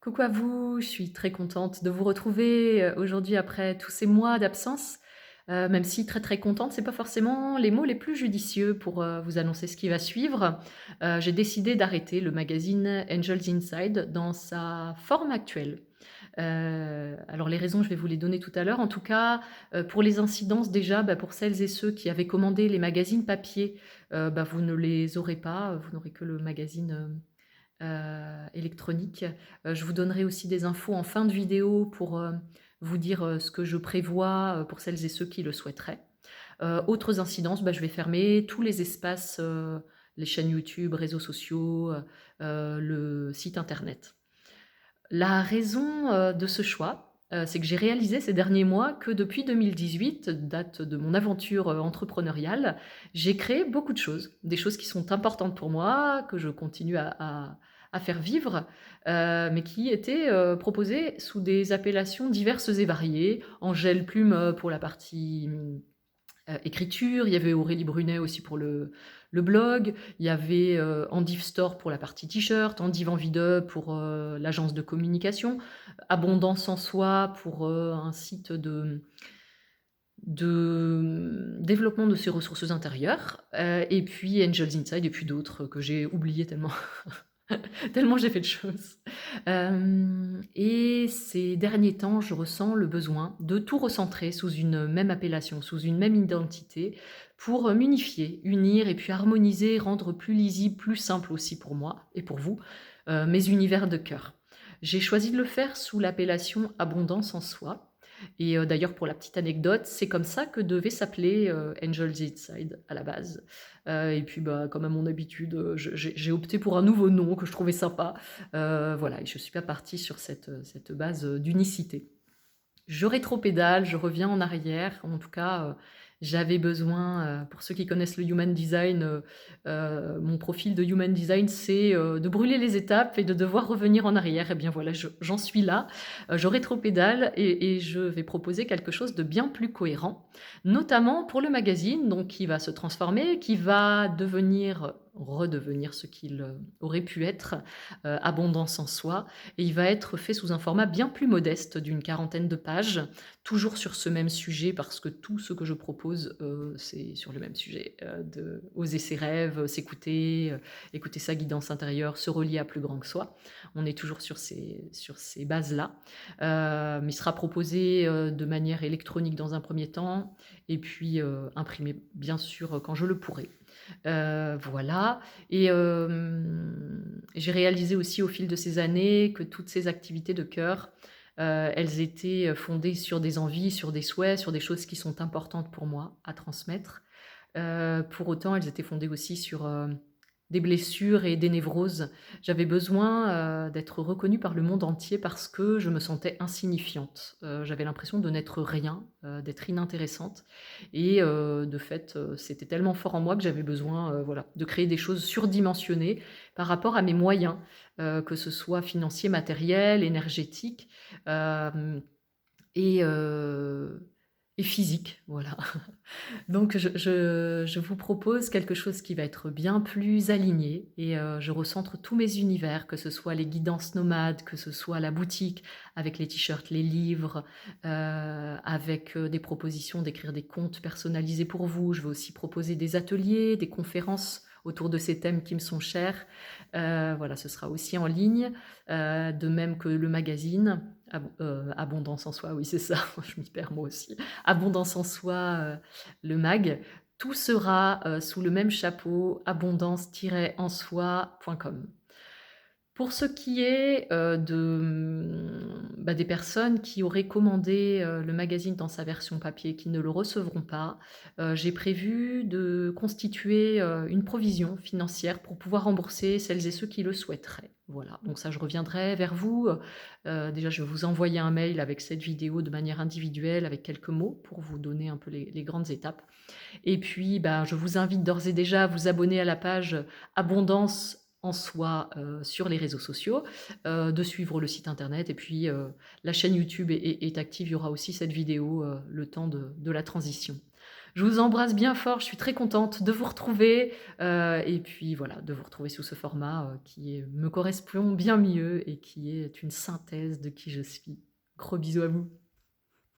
Coucou à vous, je suis très contente de vous retrouver aujourd'hui après tous ces mois d'absence. Même si très très contente, c'est pas forcément les mots les plus judicieux pour vous annoncer ce qui va suivre. J'ai décidé d'arrêter le magazine Angels Inside dans sa forme actuelle. Alors les raisons, je vais vous les donner tout à l'heure. En tout cas, pour les incidences déjà, pour celles et ceux qui avaient commandé les magazines papier, vous ne les aurez pas, vous n'aurez que le magazine électronique. Je vous donnerai aussi des infos en fin de vidéo pour vous dire ce que je prévois pour celles et ceux qui le souhaiteraient. Autres incidences, je vais fermer tous les espaces, les chaînes YouTube, réseaux sociaux, le site internet. La raison de ce choix, c'est que j'ai réalisé ces derniers mois que depuis 2018, date de mon aventure entrepreneuriale, j'ai créé beaucoup de choses, des choses qui sont importantes pour moi, que je continue à faire vivre, mais qui étaient proposées sous des appellations diverses et variées, Angèle Plume pour la partie écriture, il y avait Aurélie Brunet aussi pour le blog, il y avait Andiv Store pour la partie t-shirt, Andiv Envide pour l'agence de communication, Abondance en soi pour un site de développement de ses ressources intérieures, et puis Angels Inside, et puis d'autres que j'ai oubliés tellement tellement j'ai fait de choses. Et ces derniers temps, je ressens le besoin de tout recentrer sous une même appellation, sous une même identité, pour m'unifier, unir et puis harmoniser, rendre plus lisible, plus simple aussi pour moi et pour vous, mes univers de cœur. J'ai choisi de le faire sous l'appellation Abondance en soi. Et d'ailleurs, pour la petite anecdote, c'est comme ça que devait s'appeler Angels Inside à la base. Et puis, comme à mon habitude, j'ai opté pour un nouveau nom que je trouvais sympa. Voilà, et je ne suis pas partie sur cette base d'unicité. Je rétropédale, je reviens en arrière. En tout cas, j'avais besoin, pour ceux qui connaissent le Human Design, mon profil de Human Design, c'est de brûler les étapes et de devoir revenir en arrière. Et bien voilà, j'en suis là. Je rétropédale et je vais proposer quelque chose de bien plus cohérent, notamment pour le magazine, donc qui va se transformer, qui va redevenir ce qu'il aurait pu être, Abondance en soi, et il va être fait sous un format bien plus modeste d'une 40aine de pages, toujours sur ce même sujet parce que tout ce que je propose, c'est sur le même sujet, de oser ses rêves, s'écouter, écouter sa guidance intérieure, se relier à plus grand que soi. On est toujours sur ces bases-là. Mais il sera proposé de manière électronique dans un premier temps et puis imprimé bien sûr quand je le pourrai. Voilà. Et j'ai réalisé aussi au fil de ces années que toutes ces activités de cœur, elles étaient fondées sur des envies, sur des souhaits, sur des choses qui sont importantes pour moi à transmettre. Pour autant, elles étaient fondées aussi sur des blessures et des névroses. J'avais besoin d'être reconnue par le monde entier parce que je me sentais insignifiante. J'avais l'impression de n'être rien, d'être inintéressante. Et de fait, c'était tellement fort en moi que j'avais besoin voilà, de créer des choses surdimensionnées par rapport à mes moyens, que ce soit financiers, matériels, énergétiques. euh, et, euh, et physique, voilà. Donc je vous propose quelque chose qui va être bien plus aligné et je recentre tous mes univers, que ce soit les guidances nomades, que ce soit la boutique avec les t-shirts, les livres, avec des propositions d'écrire des contes personnalisés pour vous. Je vais aussi proposer des ateliers, des conférences autour de ces thèmes qui me sont chers. Voilà, ce sera aussi en ligne, de même que le magazine. Abondance en soi, oui c'est ça, je m'y perds moi aussi. Abondance en soi, le mag, tout sera sous le même chapeau, abondance-en-soi.com. Pour ce qui est des personnes qui auraient commandé le magazine dans sa version papier, qui ne le recevront pas, j'ai prévu de constituer une provision financière pour pouvoir rembourser celles et ceux qui le souhaiteraient. Voilà, donc ça je reviendrai vers vous. Déjà je vais vous envoyer un mail avec cette vidéo de manière individuelle, avec quelques mots pour vous donner un peu les grandes étapes. Et puis, je vous invite d'ores et déjà à vous abonner à la page Abondance en soi sur les réseaux sociaux, de suivre le site internet et puis la chaîne YouTube est active, il y aura aussi cette vidéo le temps de la transition. Je vous embrasse bien fort, je suis très contente de vous retrouver, et puis voilà, de vous retrouver sous ce format, me correspond bien mieux et qui est une synthèse de qui je suis. Gros bisous à vous.